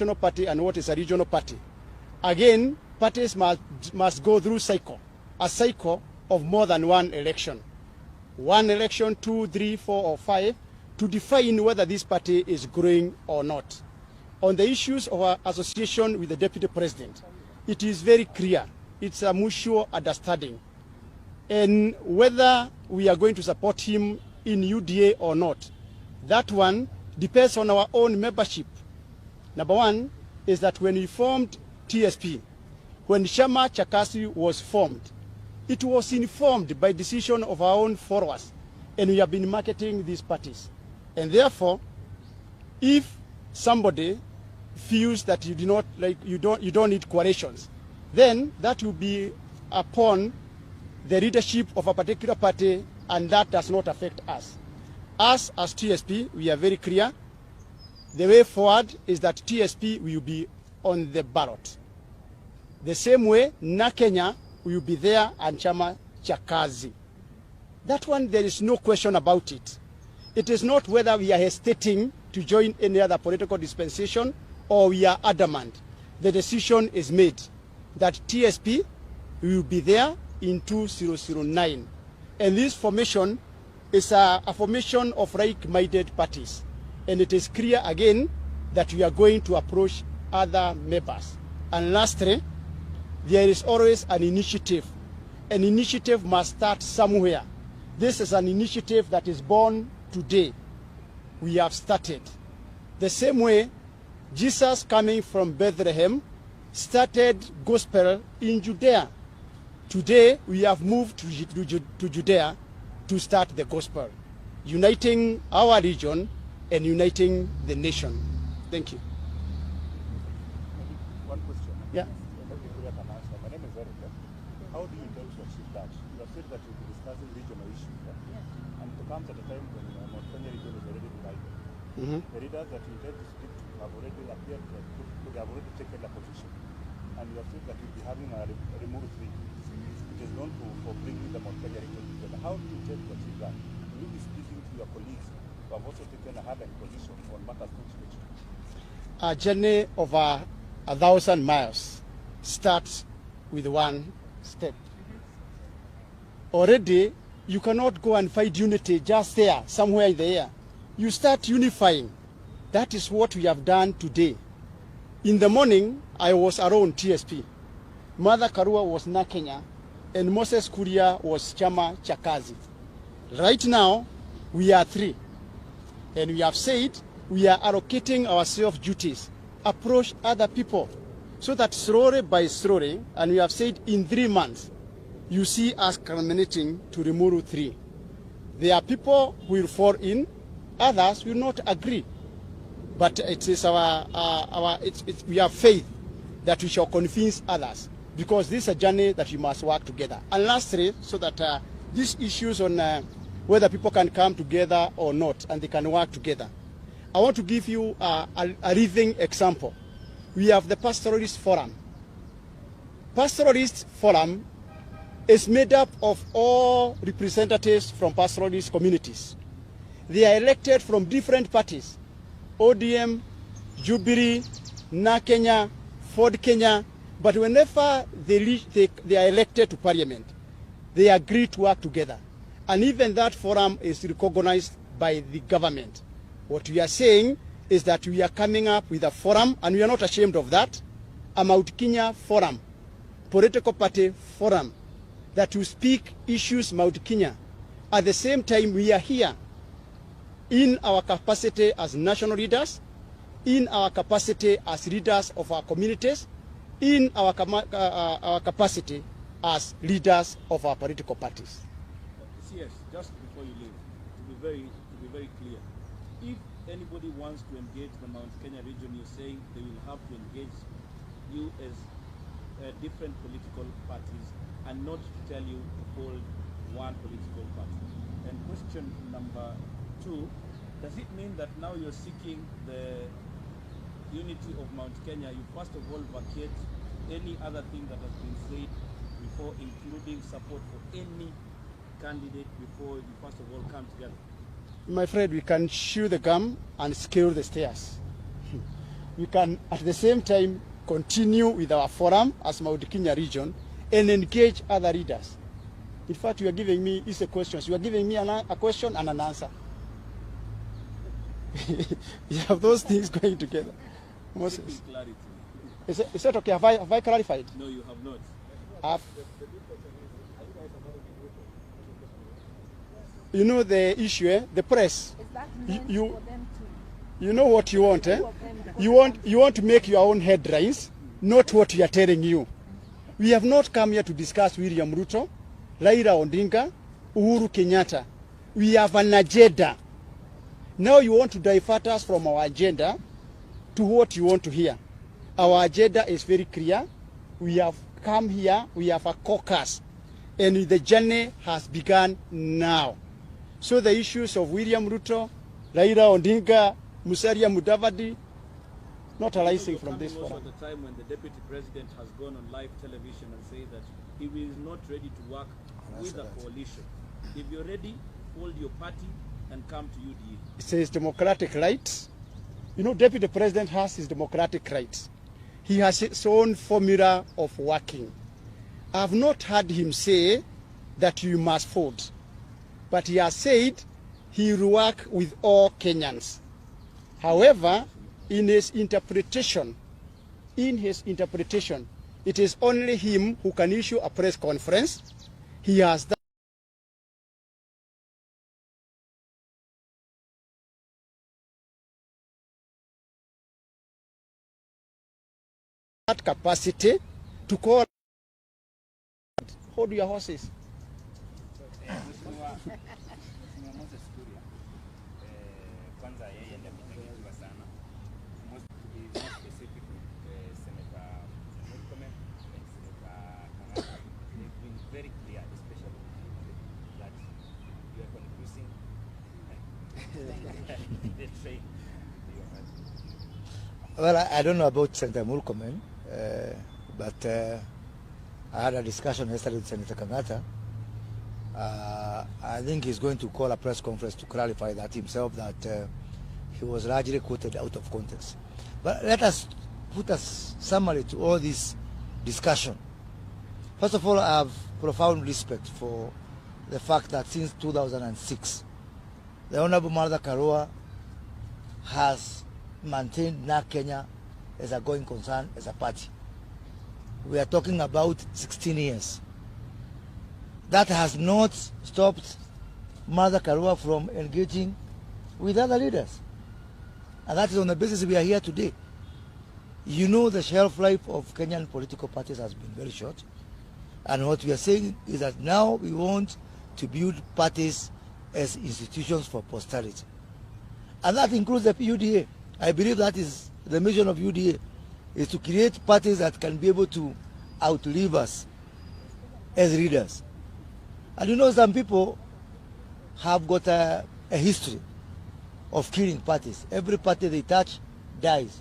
national party and what is a regional party. Again, parties must go through a cycle of more than one election. One election, 2, 3, 4, or 5, to define whether this party is growing or not. On the issues of our association with the Deputy President, it is very clear. It's a mutual understanding. And whether we are going to support him in UDA or not, that one depends on our own membership. Number one is that when we formed TSP, when Chama cha Kazi was formed, it was informed by decision of our own followers, and we have been marketing these parties. And therefore, if somebody feels that you do not you don't need coalitions, then that will be upon the leadership of a particular party, and that does not affect us. Us as TSP, we are very clear. The way forward is that TSP will be on the ballot. The same way, Na Kenya will be there and Chama cha Kazi. That one, there is no question about it. It is not whether we are hesitating to join any other political dispensation or we are adamant. The decision is made that TSP will be there in 2009. And this formation is a formation of like-minded parties. And it is clear again that we are going to approach other members. And lastly, there is always an initiative. An initiative must start somewhere. This is an initiative that is born today. We have started. The same way, Jesus coming from Bethlehem started gospel in Judea. Today, we have moved to Judea to start the gospel, uniting our region and uniting the nation. Thank you. One question. Yeah. My name is Eric. How do you intend to achieve that? You have said that you'll be discussing regional issues. And it comes at a time when Mount Kenya region is already divided. The leaders that you intend to speak to have already appeared, they have already taken a position. And you have said that you'll be having a remote thing. It is known for bringing the Mount Kenya region together. How do you intend to achieve that? Will you be speaking to your colleagues who have also taken a harder position on matters constitution? A journey over 1,000 miles starts with one step. Already, you cannot go and find unity just there, somewhere in the air. You start unifying. That is what we have done today. In the morning, I was around TSP. Mother Karua was Na Kenya, and Moses Kuria was Chama cha Kazi. Right now, we are 3. And we have said we are allocating ourselves duties, approach other people, so that slowly by slowly, and we have said in 3 months, you see us culminating to remove 3. There are people who will fall in, others will not agree. But it is we have faith that we shall convince others, because this is a journey that we must work together. And lastly, so that these issues on whether people can come together or not, and they can work together. I want to give you a living example. We have the Pastoralist Forum. Pastoralist Forum is made up of all representatives from pastoralist communities. They are elected from different parties: ODM, Jubilee, Na Kenya, Ford Kenya. But whenever they are elected to parliament, they agree to work together. And even that forum is recognized by the government. What we are saying is that we are coming up with a forum, and we are not ashamed of that, a Mount Kenya forum, political party forum, that will speak issues Mount Kenya. At the same time, we are here in our capacity as national leaders, in our capacity as leaders of our communities, in our capacity as leaders of our political parties. Yes, just before you leave, to be very clear, if anybody wants to engage the Mount Kenya region, you're saying they will have to engage you as different political parties and not to tell you to hold one political party. And question number 2, does it mean that now you're seeking the unity of Mount Kenya, you first of all vacate any other thing that has been said before, including support for any candidate, before you first of all come together? My friend, we can chew the gum and scale the stairs. we can at the same time continue with our forum as Mount Kenya region and engage other leaders. In fact, you are giving me is a question. You are giving me a question and an answer. You have those things going together. Moses. Clarity. Is that okay? Have I clarified? No, you have not. You know the issue, the press. Is that meant for them to? You know what you want, You want to make your own headlines, not what we are telling you. We have not come here to discuss William Ruto, Raila Odinga, Uhuru Kenyatta. We have an agenda. Now you want to divert us from our agenda to what you want to hear. Our agenda is very clear. We have come here, we have a caucus, and the journey has begun now. So the issues of William Ruto, Raila Odinga, Musalia Mudavadi, not arising from this forum. At the time when the deputy president has gone on live television and said that he is not ready to work with a coalition. If you're ready, hold your party and come to UDA. It says democratic rights. You know, deputy president has his democratic rights. He has his own formula of working. I have not heard him say that you must fold, but he has said he will work with all Kenyans. However, in his interpretation, it is only him who can issue a press conference. He has that capacity to call. Hold your horses. Kwanza yeye ndiye ametekelezwa sana. Most to be more specific, Senator Murkomen and Senator Kangata, they've been very clear, especially that you are confusing the train. Well, I don't know about Senator Murkomen, but I had a discussion yesterday with Senator Kangata. I think he's going to call a press conference to clarify that himself, that he was largely quoted out of context. But let us put a summary to all this discussion. First of all, I have profound respect for the fact that since 2006, the Honorable Mother Karua has maintained NARC Kenya as a going concern, as a party. We are talking about 16 years. That has not stopped Mother Karua from engaging with other leaders. And that is on the basis we are here today. You know, the shelf life of Kenyan political parties has been very short. And what we are saying is that now we want to build parties as institutions for posterity. And that includes the UDA. I believe that is the mission of UDA, is to create parties that can be able to outlive us as leaders. And you know, some people have got a history of killing parties. Every party they touch dies.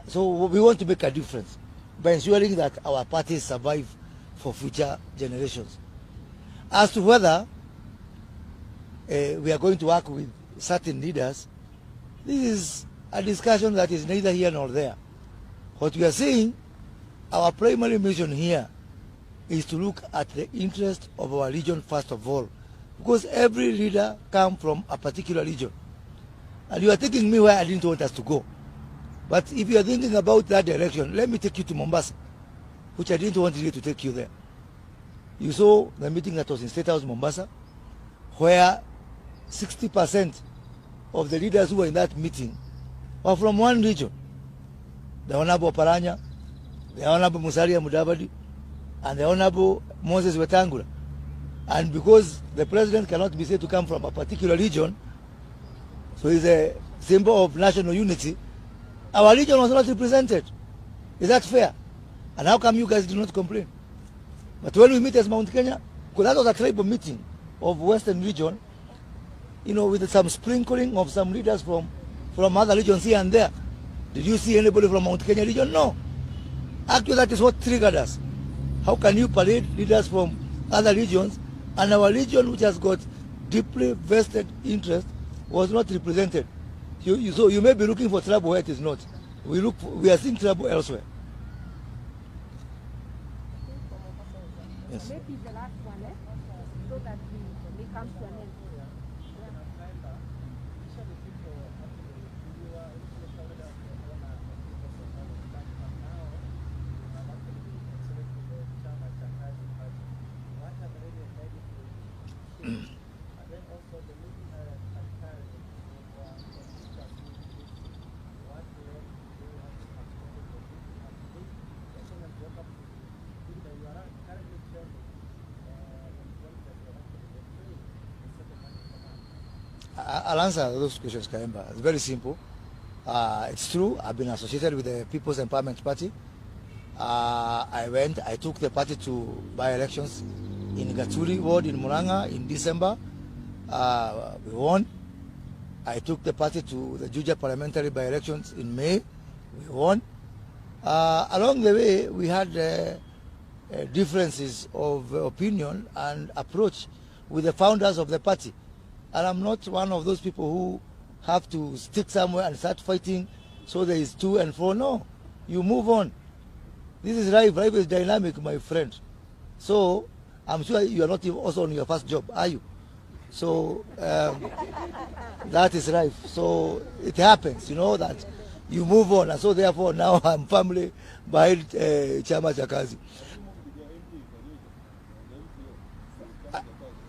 So we want to make a difference by ensuring that our parties survive for future generations. As to whether we are going to work with certain leaders, this is a discussion that is neither here nor there. What we are saying, our primary mission here is to look at the interest of our region first of all, because every leader comes from a particular region. And you are taking me where I didn't want us to go. But if you are thinking about that direction, let me take you to Mombasa, which I didn't want really to take you there. You saw the meeting that was in State House, Mombasa, where 60% of the leaders who were in that meeting were from one region. The Honorable Paranya, the Honorable Musalia Mudavadi, and the Honorable Moses Wetangula. And because the president cannot be said to come from a particular region, so it's a symbol of national unity, our region was not represented. Is that fair? And how come you guys do not complain? But when we meet as Mount Kenya, because that was a tribal meeting of Western region, you know, with some sprinkling of some leaders from other regions here and there. Did you see anybody from Mount Kenya region? No. Actually, that is what triggered us. How can you parade leaders from other regions, and our region, which has got deeply vested interest, was not represented? So you may be looking for trouble where it is not. we are seeing trouble elsewhere. Yes. Maybe the last one, so that we come to an end. I'll answer those questions, Kaemba. It's very simple. It's true, I've been associated with the People's Empowerment Party. I took the party to by-elections in Gaturi ward in Muranga in December. We won. I took the party to the Juja parliamentary by-elections in May. We won. Along the way, we had differences of opinion and approach with the founders of the party. And I'm not one of those people who have to stick somewhere and start fighting so there is 2 and 4. No, you move on. This is life. Life is dynamic, my friend. So I'm sure you are not also on your first job, are you? So that is life. So it happens, you know, that you move on. And so therefore now I'm firmly behind Chama Chakazi.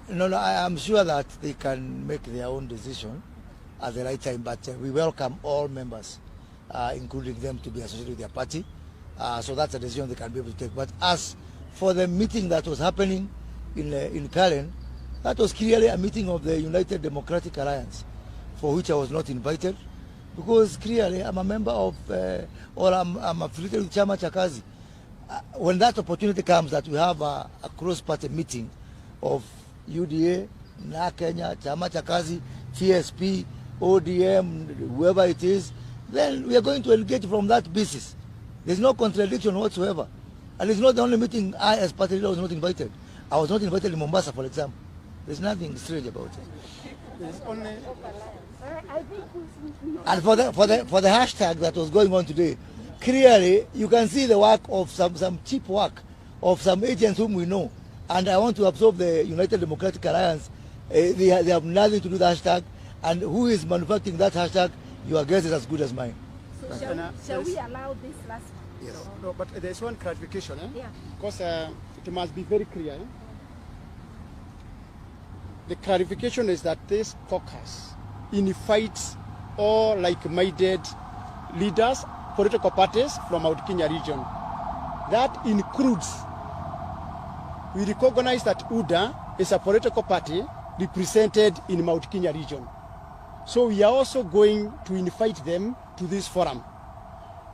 No, I am sure that they can make their own decision at the right time, but we welcome all members, including them, to be associated with their party. So that's a decision they can be able to take. But as for the meeting that was happening in Karen, that was clearly a meeting of the United Democratic Alliance, for which I was not invited, because clearly I'm a member of, or I'm affiliated with Chama Chakazi. When that opportunity comes that we have a cross-party meeting of UDA, Na Kenya, Chama Chakazi, TSP, ODM, whoever it is, then we are going to engage from that basis. There's no contradiction whatsoever. And it's not the only meeting I, as party leader, was not invited. I was not invited in Mombasa, for example. There's nothing strange about it. There's only... And for the hashtag that was going on today, clearly you can see the work of some cheap work of some agents whom we know. And I want to absolve the United Democratic Alliance. They have nothing to do with the hashtag. And who is manufacturing that hashtag, your guess is as good as mine. So shall we allow this last one? Yes. No, but there's one clarification, Yeah. because it must be very clear. The clarification is that this caucus invites all like-minded leaders, political parties from Mount Kenya region. That includes, we recognize that UDA is a political party represented in Mount Kenya region. So we are also going to invite them to this forum.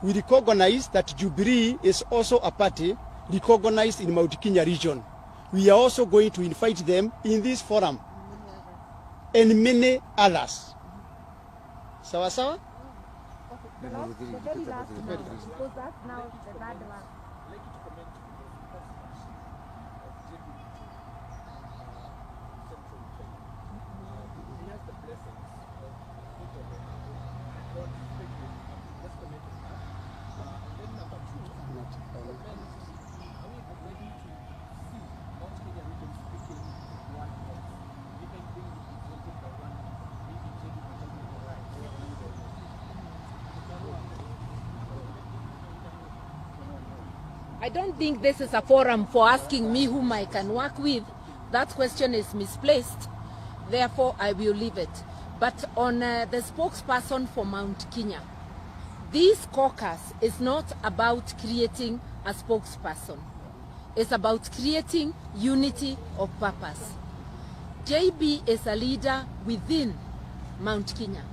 We recognize that Jubilee is also a party recognized in Mount Kenya region. We are also going to invite them in this forum and many others. Sawa sawa? The very last one, because that's now the bad one. I don't think this is a forum for asking me whom I can work with. That question is misplaced. Therefore, I will leave it. But on the spokesperson for Mount Kenya, this caucus is not about creating a spokesperson. It's about creating unity of purpose. JB is a leader within Mount Kenya,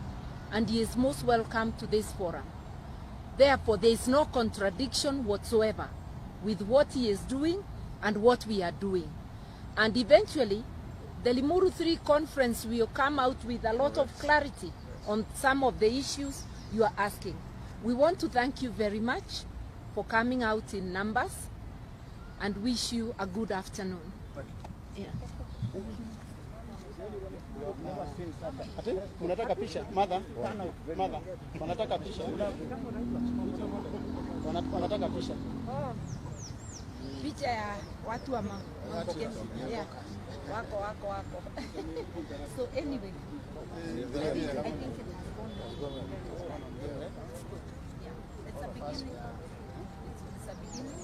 and he is most welcome to this forum. Therefore, there is no contradiction whatsoever with what he is doing and what we are doing. And eventually, the Limuru 3 conference will come out with a lot of clarity on some of the issues you are asking. We want to thank you very much for coming out in numbers and wish you a good afternoon. Yeah. Ati mnataka picha? Mother, wanataka picha. Wanataka picha. Picha ya watu wa Mount Kenya. Yeah. Wako. So anyway, I think it has gone well. Yeah. It's a beginning. It's a beginning.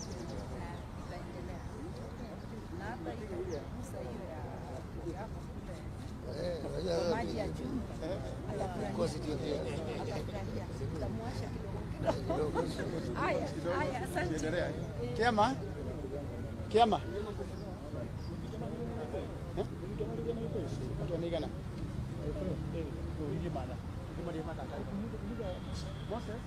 Itaendelea. Na hata ikugusa hiyo ya maji ya chumvi. Atafurahia. Utamwasha kidogo. Haya, asante. Kiama. Tuanigana. Moses.